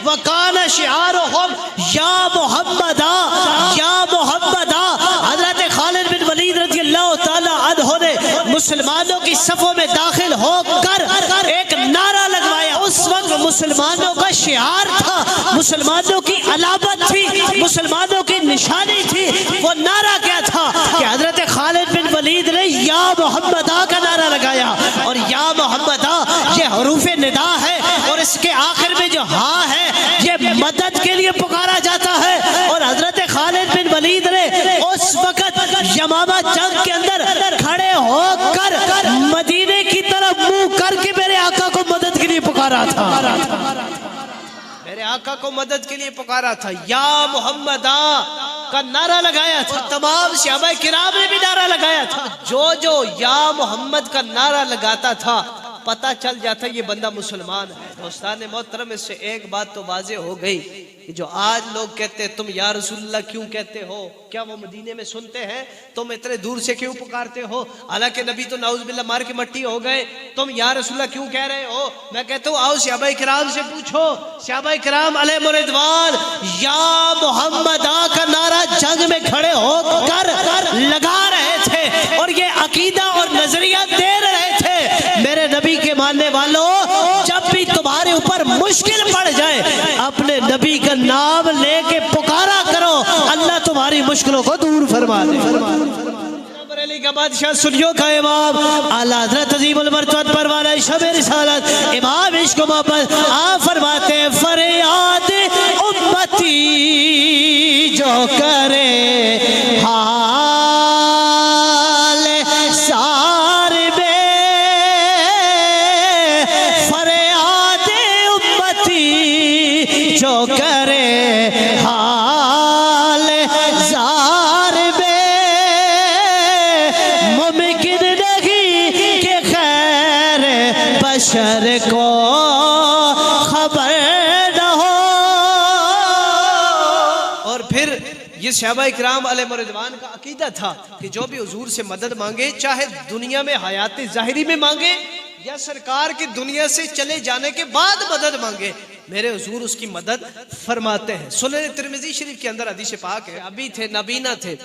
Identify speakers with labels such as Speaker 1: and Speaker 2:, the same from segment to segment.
Speaker 1: وکان شعارہم یا محمدا یا محمدا۔ حضرت خالد بن ولید رضی اللہ تعالی عنہ نے مسلمانوں کی صفوں میں داخل ہو کر ایک نعرہ لگوایا۔ اس وقت مسلمانوں کا شعار تھا، مسلمانوں کی علامت تھی، مسلمانوں کی نشانی تھی۔ وہ نعرہ کیا تھا کہ حضرت خالد بن ولید نے یا محمدا کا نعرہ لگایا، اور یا محمدا یہ حروف ندا ہے، اور اس کے آخر میں جو ہاں ہے یہ مدد کے لیے پکارا جاتا ہے۔ اور حضرت خالد بن ولید نے اس وقت یمامہ جنگ کے اندر کھڑے ہو کر مدینے کی طرف منہ کر کے میرے آقا کو مدد کے لیے پکارا تھا، میرے آقا کو مدد کے لیے پکارا تھا۔ یا محمدہ کا نعرہ لگایا تھا، تمام صحابہ کرام نے بھی نعرہ لگایا تھا۔ جو یا محمد کا نعرہ لگاتا تھا پتہ چل جاتا یہ بندہ مسلمان ہے۔ دوستان محترم، اس سے ایک بات تو واضح ہو گئی کہ جو آج لوگ کہتے ہیں تم یا رسول اللہ کیوں کہتے ہو، کیا وہ مدینے میں سنتے ہیں؟ تم اتنے دور سے کیوں پکارتے ہو؟ حالانکہ نبی تو نعوذ باللہ مار کے مٹی ہو گئے، تم یا رسول اللہ کیوں کہہ رہے ہو؟ میں کہتا ہوں آؤ صحابہ کرام سے پوچھو، صحابہ کرام علیہ رضوان یا محمدہ کا نعرہ جنگ میں کھڑے ہو کر لگا رہے تھے، اور یہ عقیدہ اور نظریہ دے رہے تھے۔ میرے نبی کے ماننے والوں، جب بھی تمہارے اوپر مشکل پڑ جائے اپنے نبی کا نام لے کے پکارا کرو، اللہ تمہاری مشکلوں کو دور فرما دے۔ بریلی کا بادشاہ سنیوں کا امام اعلیٰ حضرت عظیم المرتبہ پروانہ شب رسالت امام عشق و محبت آپ فرماتے ہیں فریاد امتی جو کرے حال سار میں، فریاد امتی جو کرے حال زار میں، ممکن نہیں کہ خیر بشر کو خبر نہ ہو۔ اور پھر یہ صحابہ اکرام علیہ رضوان کا عقیدہ تھا کہ جو بھی حضور سے مدد مانگے، چاہے دنیا میں حیات ظاہری میں مانگے یا سرکار کی دنیا سے چلے جانے کے بعد مدد مانگے، میرے حضور اس کی مدد فرماتے ہیں۔ سنن ترمذی شریف کے اندر حدیث پاک ہے، ابھی تھے نابینا تھے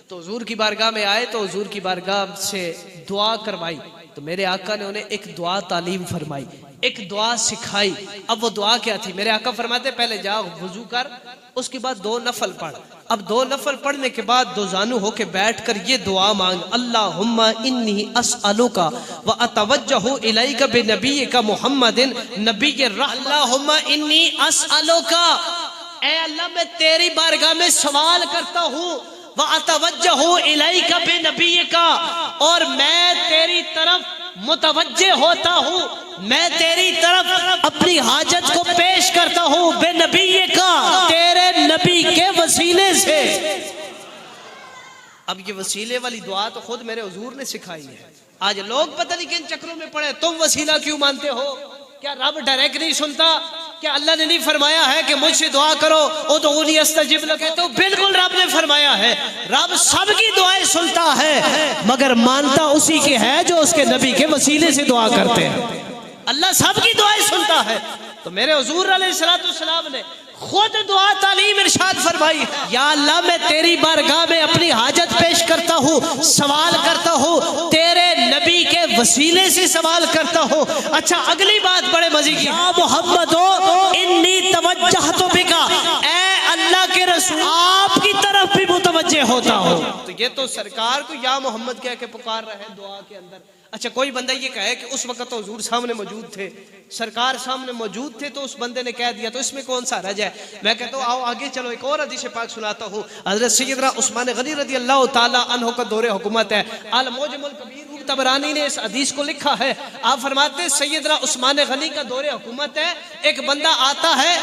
Speaker 1: تو حضور کی بارگاہ میں آئے تو حضور کی بارگاہ سے دعا کروائی، تو میرے آقا نے انہیں ایک دعا تعلیم فرمائی، ایک دعا سکھائی۔ اب وہ دعا کیا تھی؟ میرے آقا فرماتے پہلے جا وضو کر، اس کے بعد 2 نفل پڑھ۔ اب 2 نفل پڑھنے کے بعد 2 زانو ہو کے بیٹھ کر یہ دعا مانگ، اللہم انی اسألک و اتوجہ الیک بنبیک محمد نبی اللہم انی اسألک، اے اللہ میں تیری بارگاہ میں سوال کرتا ہوں، وَأَتَوَجَّهُ إِلَيْكَ بِنَبِيِّكَ، اور میں تیری طرف متوجہ ہوتا ہوں، میں تیری طرف اپنی حاجت کو پیش کرتا ہوں بے نبی کا، تیرے نبی کے وسیلے سے۔ اب یہ وسیلے والی دعا تو خود میرے حضور نے سکھائی ہے، آج لوگ پتہ نہیں کن چکروں میں پڑے، تم وسیلہ کیوں مانتے ہو؟ کیا رب ڈائریکٹ نہیں سنتا؟ کیا اللہ نے نہیں فرمایا ہے کہ مجھ سے دعا کرو ادعونی استجب لکم؟ تو بالکل رب نے فرمایا ہے، رب سب کی دعائیں سنتا ہے مگر مانتا اسی کی ہے جو اس کے نبی کے وسیلے سے دعا کرتے ہیں۔ اللہ سب کی دعائیں سنتا ہے، تو میرے حضور علیہ السلام نے خود دعا تعلیم ارشاد فرمائی، یا اللہ میں تیری بارگاہ میں اپنی حاجت پیش کرتا ہوں، سوال کرتا ہوں، تیرے نبی کے وسیلے سے سوال کرتا ہوں۔ اچھا اگلی بات بڑے مزے کی، یا محمد انی توجہت بکا، اے اللہ کے رسول آپ کی طرف بھی متوجہ ہوتا ہوں۔ تو یہ تو سرکار کو یا محمد کہہ کے پکار رہے ہیں دعا کے اندر۔ اچھا کوئی بندہ یہ کہے کہ اس وقت تو حضور سامنے موجود تھے، سرکار سامنے موجود تھے، تو اس بندے نے کہہ دیا تو اس میں کون سا حرج ہے؟ میں کہتا ہوں آؤ آگے چلو، ایک اور حدیث پاک سناتا ہوں۔ حضرت سیدنا عثمان غنی رضی اللہ تعالی عنہ کا دور حکومت ہے، المعجم الکبیر طبرانی نے اس حدیث کو لکھا ہے۔ آپ فرماتے ہیں سیدنا عثمان غنی کا دور حکومت ہے، ایک بندہ آتا ہے،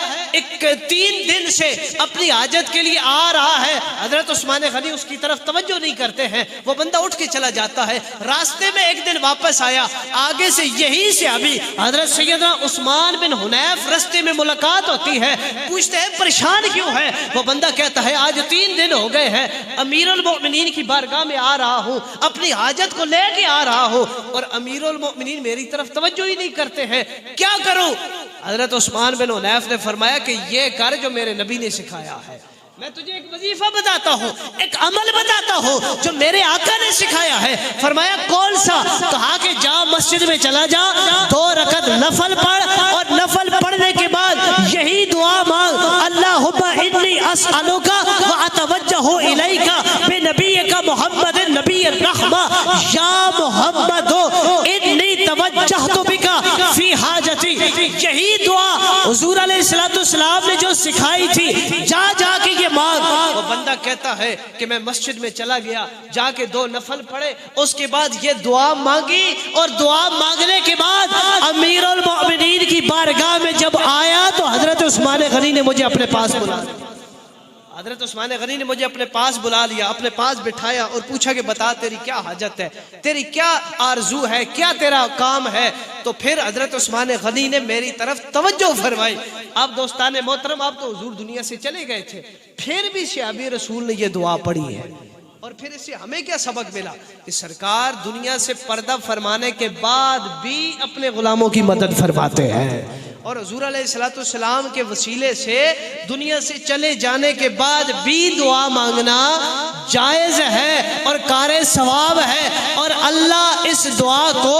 Speaker 1: 3 دن سے اپنی حاجت کے لیے آ رہا ہے، حضرت عثمان غنی اس کی طرف توجہ نہیں کرتے ہیں، وہ بندہ اٹھ کے چلا جاتا ہے۔ راستے میں ایک دن واپس آیا، آگے سے یہی سے ابھی حضرت سیدنا عثمان بن حنیف راستے میں ملاقات ہوتی ہے، پوچھتے ہیں پریشان کیوں ہے؟ وہ بندہ کہتا ہے آج 3 دن ہو گئے ہیں، امیر المؤمنین کی بارگاہ میں آ رہا ہوں، اپنی حاجت کو لے کے آ رہا ہوں، اور امیر المؤمنین میری طرف توجہ ہی نہیں کرتے ہیں، کیا کروں؟ حضرت عثمان بن حنیف نے فرمایا کہ یہ کر جو میرے نبی نے سکھایا ہے. میں تجھے ایک وظیفہ بتاتا ہوں, ایک عمل بتاتا ہوں جو میرے آقا نے سکھایا ہے. فرمایا کون سا؟ کہا کہ جا مسجد میں چلا جا, 2 رکعت نفل پڑھ, اور نفل پڑھنے کے بعد یہی دعا مانگ, اللہم انی اسألک واتوجہ الیک بنبیک محمد نبی الرحمہ یا محمد انی توجہت بک فی حاجتی. یہی دعا حضور علیہ السلام نے جو سکھائی تھی, جا جا کے یہ مانگ. وہ بندہ کہتا ہے کہ میں مسجد میں چلا گیا, جا کے 2 نفل پڑھے, اس کے بعد یہ دعا مانگی, اور دعا مانگنے کے بعد امیر المؤمنین کی بارگاہ میں جب آیا تو حضرت عثمان غنی نے مجھے اپنے پاس بلا لیا. حضرت عثمان غنی نے مجھے اپنے پاس بلا لیا, اپنے پاس بٹھایا اور پوچھا کہ بتا تیری کیا حاجت ہے, تیری کیا آرزو ہے, کیا تیرا کام ہے. تو پھر حضرت عثمان غنی نے میری طرف توجہ فرمائی. اب دوستان محترم, آپ تو حضور دنیا سے چلے گئے تھے, پھر بھی صحابی رسول نے یہ دعا پڑھی ہے. اور پھر اس سے ہمیں کیا سبق ملا کہ سرکار دنیا سے پردہ فرمانے کے بعد بھی اپنے غلاموں کی مدد فرماتے ہیں, اور حضور علیہ السلام کے وسیلے سے دنیا سے چلے جانے کے بعد بھی دعا مانگنا جائز ہے اور کار ثواب ہے, اور اللہ اس دعا کو